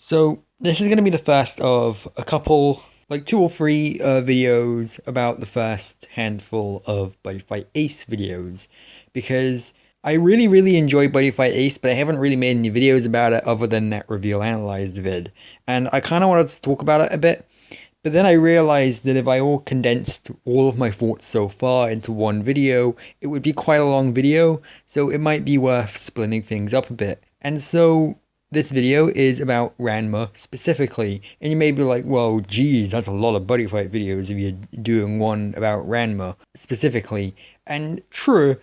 So this is going to be the first of a couple, like two or three videos about the first handful of Buddyfight Ace videos, because I really enjoy Buddyfight Ace, but I haven't really made any videos about it other than that reveal analyzed vid, and I kind of wanted to talk about it a bit. But then I realized that if I all condensed all of my thoughts so far into one video, it would be quite a long video, so it might be worth splitting things up a bit. And so this video is about Ranma specifically, and you may be like, well, geez, that's a lot of buddy fight videos if you're doing one about Ranma specifically. And true,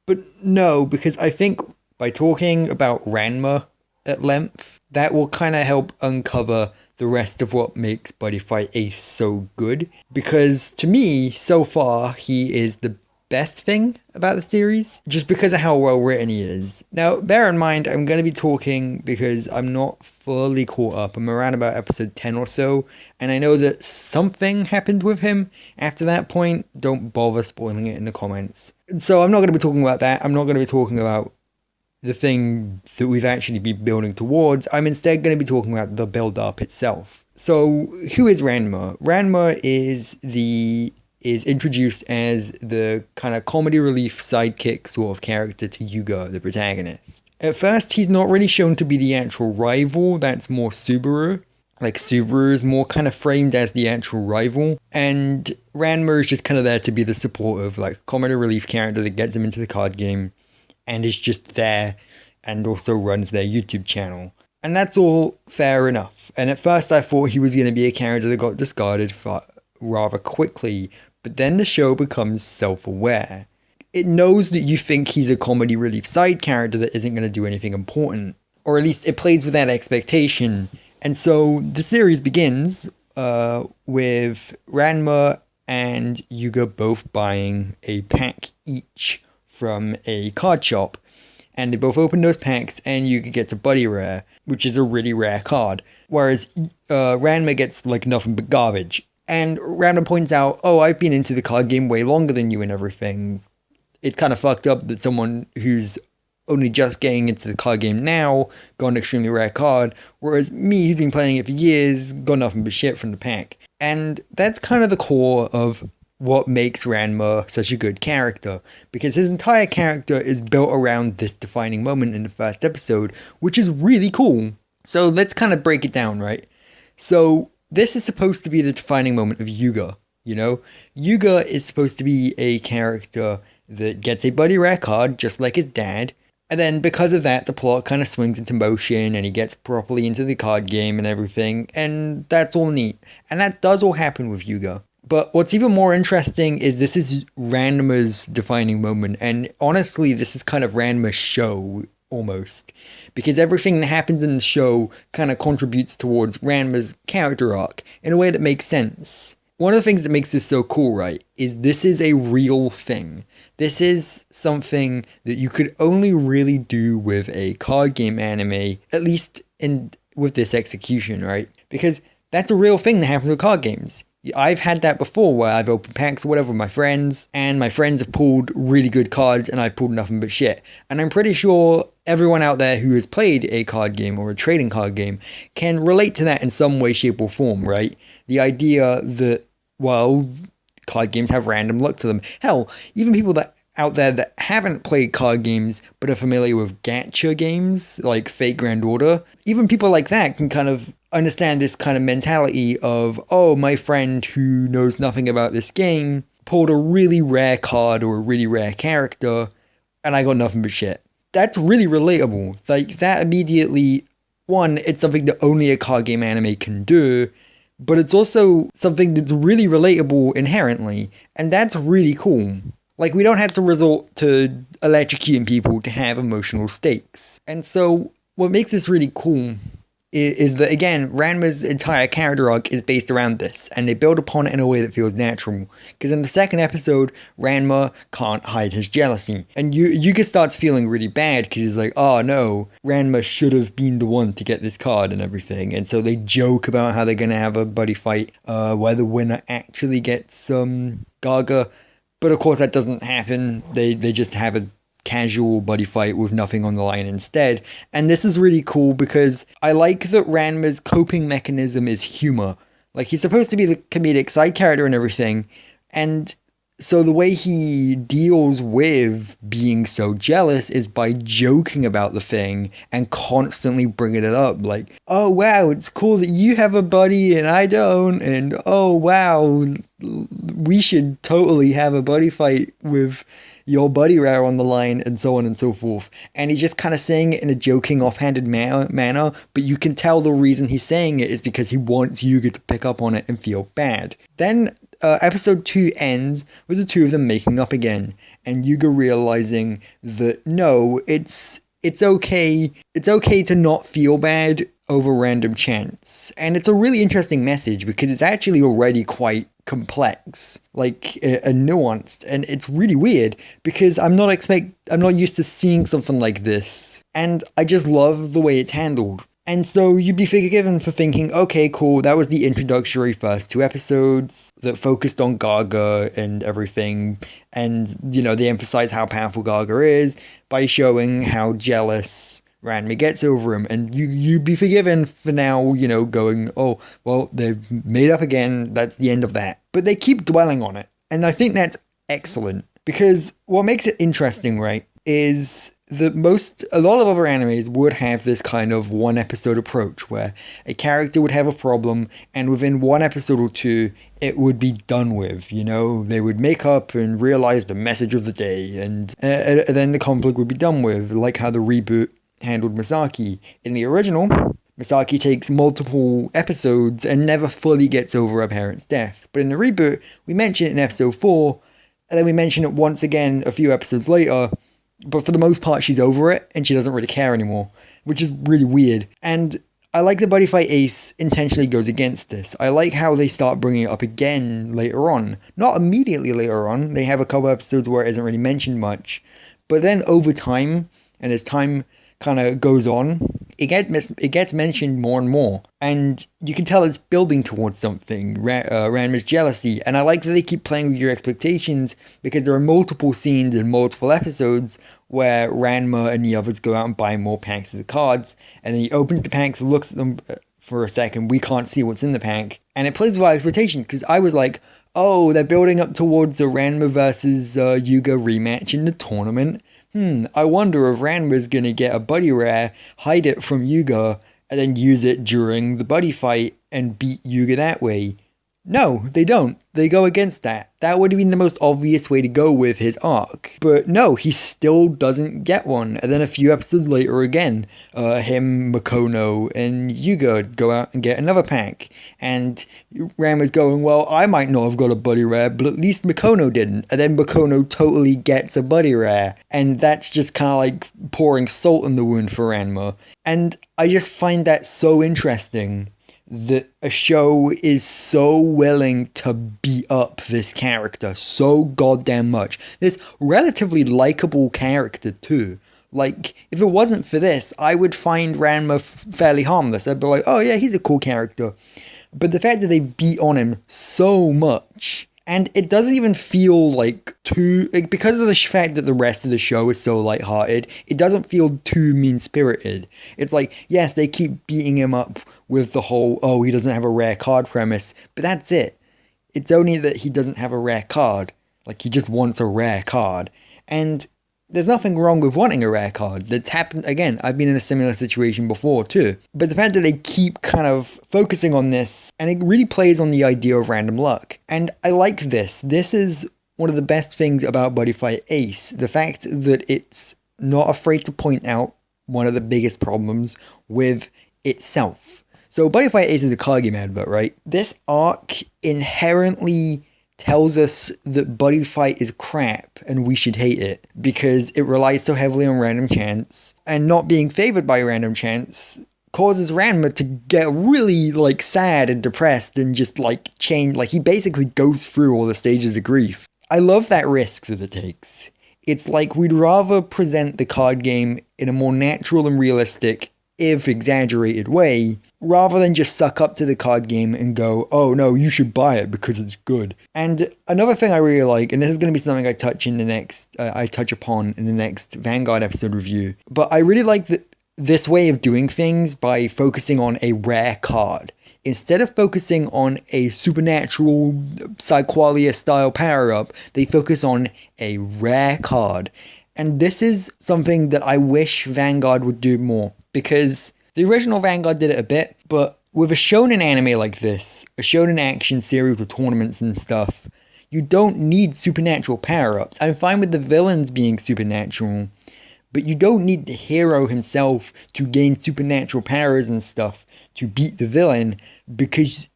but no, because I think by talking about Ranma at length, that will kind of help uncover the rest of what makes Buddyfight Ace so good. Because to me, so far, he is the best thing about the series, just because of how well written he is. Now, bear in mind, I'm going to be talking because I'm not fully caught up. I'm around about episode 10 or so, and I know that something happened with him after that point. Don't bother spoiling it in the comments. So I'm not going to be talking about that. I'm not going to be talking about the thing that we've actually been building towards. I'm instead going to be talking about the build-up itself. So, who is Ranma? Ranma is introduced as the kind of comedy relief sidekick sort of character to Yuga, the protagonist. At first, he's not really shown to be the actual rival. That's more Subaru. Like, Subaru is more kind of framed as the actual rival, and Ranma is just kind of there to be the supportive, like, comedy relief character that gets him into the card game, and is just there, and also runs their YouTube channel. And that's all fair enough. And at first I thought he was going to be a character that got discarded rather quickly, but then the show becomes self-aware. It knows that you think he's a comedy relief side character that isn't going to do anything important, or at least it plays with that expectation. And so the series begins with Ranma and Yuga both buying a pack each from a card shop, and they both open those packs, and Yuga gets a Buddy Rare, which is a really rare card, whereas Ranma gets like nothing but garbage. And Ranma points out, oh, I've been into the card game way longer than you and everything. It's kind of fucked up that someone who's only just getting into the card game now got an extremely rare card, whereas me, who's been playing it for years, got nothing but shit from the pack. And that's kind of the core of what makes Ranma such a good character, because his entire character is built around this defining moment in the first episode, which is really cool. So let's kind of break it down, right? So this is supposed to be the defining moment of Yuga, you know? Yuga is supposed to be a character that gets a Buddy Rare card, just like his dad, and then because of that, the plot kind of swings into motion, and he gets properly into the card game and everything, and that's all neat. And that does all happen with Yuga. But what's even more interesting is this is Ranma's defining moment, and honestly, this is kind of Ranma's show, almost. Because everything that happens in the show kind of contributes towards Ranma's character arc in a way that makes sense. One of the things that makes this so cool, right, is this is a real thing. This is something that you could only really do with a card game anime, at least with this execution, right? Because that's a real thing that happens with card games. I've had that before where I've opened packs or whatever with my friends, and my friends have pulled really good cards and I've pulled nothing but shit. And I'm pretty sure everyone out there who has played a card game or a trading card game can relate to that in some way, shape or form, right? The idea that, well, card games have random luck to them. Hell, even people out there that haven't played card games but are familiar with gacha games like Fate Grand Order, even people like that can kind of understand this kind of mentality of, oh, my friend who knows nothing about this game pulled a really rare card or a really rare character and I got nothing but shit. That's really relatable. Like, that immediately, one, it's something that only a card game anime can do, but it's also something that's really relatable inherently, and that's really cool. Like, we don't have to resort to electrocuting people to have emotional stakes. And so what makes this really cool is that, again, Ranma's entire character arc is based around this, and they build upon it in a way that feels natural. Because in the second episode, Ranma can't hide his jealousy, and Yuga starts feeling really bad because he's like, oh no, Ranma should have been the one to get this card and everything. And so they joke about how they're going to have a buddy fight where the winner actually gets Gaga, but of course that doesn't happen. They just have a casual buddy fight with nothing on the line instead. And this is really cool because I like that Ranma's coping mechanism is humor. Like, he's supposed to be the comedic side character and everything, and so the way he deals with being so jealous is by joking about the thing and constantly bringing it up. Like, oh wow, it's cool that you have a buddy and I don't. And oh wow, we should totally have a buddy fight with your buddy rare on the line, and so on and so forth. And he's just kind of saying it in a joking, offhanded manner, but you can tell the reason he's saying it is because he wants Yuga to pick up on it and feel bad. Then episode 2 ends with the two of them making up again, and Yuga realizing that no, it's okay to not feel bad over random chance. And it's a really interesting message because it's actually already quite complex, like and nuanced, and it's really weird because I'm not used to seeing something like this, and I just love the way it's handled. And so you'd be forgiven for thinking, okay, cool, that was the introductory first 2 episodes that focused on Gaga and everything. And, you know, they emphasize how powerful Gaga is by showing how jealous Ranma gets over him. And you'd be forgiven for now, you know, going, oh, well, they've made up again, that's the end of that. But they keep dwelling on it. And I think that's excellent. Because what makes it interesting, right, is that a lot of other animes would have this kind of one episode approach where a character would have a problem and within 1 episode or 2 it would be done with, you know, they would make up and realize the message of the day, and then the conflict would be done with, like how the reboot handled Misaki. In the original, Misaki takes multiple episodes and never fully gets over her parents' death, but in the reboot we mention it in episode 4 and then we mention it once again a few episodes later. But for the most part, she's over it, and she doesn't really care anymore, which is really weird. And I like that Buddyfight Ace intentionally goes against this. I like how they start bringing it up again later on. Not immediately later on, they have a couple episodes where it isn't really mentioned much. But then over time, and as time kind of goes on, it gets mentioned more and more. And you can tell it's building towards something, Ranma's jealousy. And I like that they keep playing with your expectations because there are multiple scenes in multiple episodes where Ranma and the others go out and buy more packs of the cards. And then he opens the packs, looks at them for a second. We can't see what's in the pack. And it plays with our expectation because I was like, oh, they're building up towards the Ranma versus Yuga rematch in the tournament. I wonder if Ranma's gonna get a buddy rare, hide it from Yuga, and then use it during the buddy fight and beat Yuga that way. No, they don't. They go against that. That would have been the most obvious way to go with his arc. But no, he still doesn't get one. And then a few episodes later again, him, Makono, and Yuga go out and get another pack. And Ranma's going, well, I might not have got a buddy rare, but at least Makono didn't. And then Makono totally gets a buddy rare. And that's just kind of like pouring salt in the wound for Ranma. And I just find that so interesting, that a show is so willing to beat up this character so goddamn much. This relatively likable character too. Like, if it wasn't for this, I would find Ranma fairly harmless. I'd be like, oh yeah, he's a cool character. But the fact that they beat on him so much, and it doesn't even feel like too, like, because of the fact that the rest of the show is so lighthearted, it doesn't feel too mean-spirited. It's like, yes, they keep beating him up with the whole, oh, he doesn't have a rare card premise, but that's it. It's only that he doesn't have a rare card. Like, he just wants a rare card. And there's nothing wrong with wanting a rare card. That's happened, again, I've been in a similar situation before too. But the fact that they keep kind of focusing on this, and it really plays on the idea of random luck. And I like this. This is one of the best things about Buddyfight Ace. The fact that it's not afraid to point out one of the biggest problems with itself. So Buddyfight Ace is a card game advert, right? This arc inherently tells us that buddy fight is crap and we should hate it because it relies so heavily on random chance, and not being favored by random chance causes Ranma to get really like sad and depressed and just like change, like he basically goes through all the stages of grief. I love that risk that it takes. It's like we'd rather present the card game in a more natural and realistic if exaggerated way, rather than just suck up to the card game and go, oh no, you should buy it because it's good. And another thing I really like, and this is going to be something I touch upon in the next Vanguard episode review, but I really like this way of doing things by focusing on a rare card. Instead of focusing on a supernatural Psyqualia style power up, they focus on a rare card. And this is something that I wish Vanguard would do more, because the original Vanguard did it a bit, but with a shonen anime like this, a shonen action series with tournaments and stuff, you don't need supernatural power-ups. I'm fine with the villains being supernatural, but you don't need the hero himself to gain supernatural powers and stuff to beat the villain, because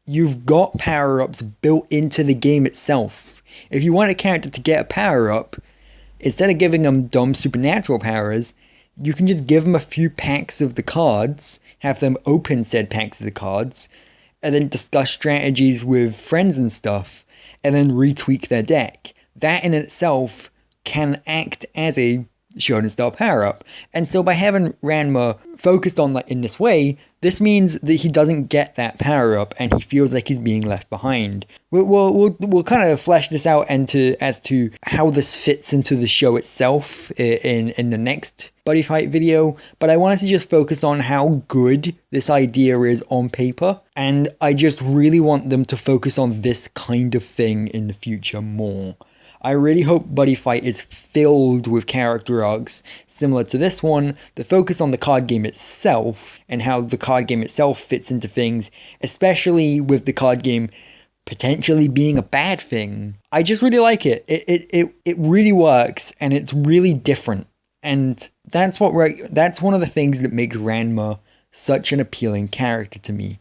you've got power-ups built into the game itself. If you want a character to get a power-up, instead of giving them dumb supernatural powers, you can just give them a few packs of the cards, have them open said packs of the cards, and then discuss strategies with friends and stuff, and then retweak their deck. That in itself can act as a shonen style power up. And so by having Ranma focused on in this way, this means that he doesn't get that power up and he feels like he's being left behind. We'll kind of flesh this out as to how this fits into the show itself in the next Buddy Fight video, but I wanted to just focus on how good this idea is on paper, and I just really want them to focus on this kind of thing in the future more. I really hope Buddy Fight is filled with character arcs similar to this one that focus on the card game itself and how the card game itself fits into things, especially with the card game potentially being a bad thing. I just really like it. It really works, and it's really different. And that's one of the things that makes Ranma such an appealing character to me.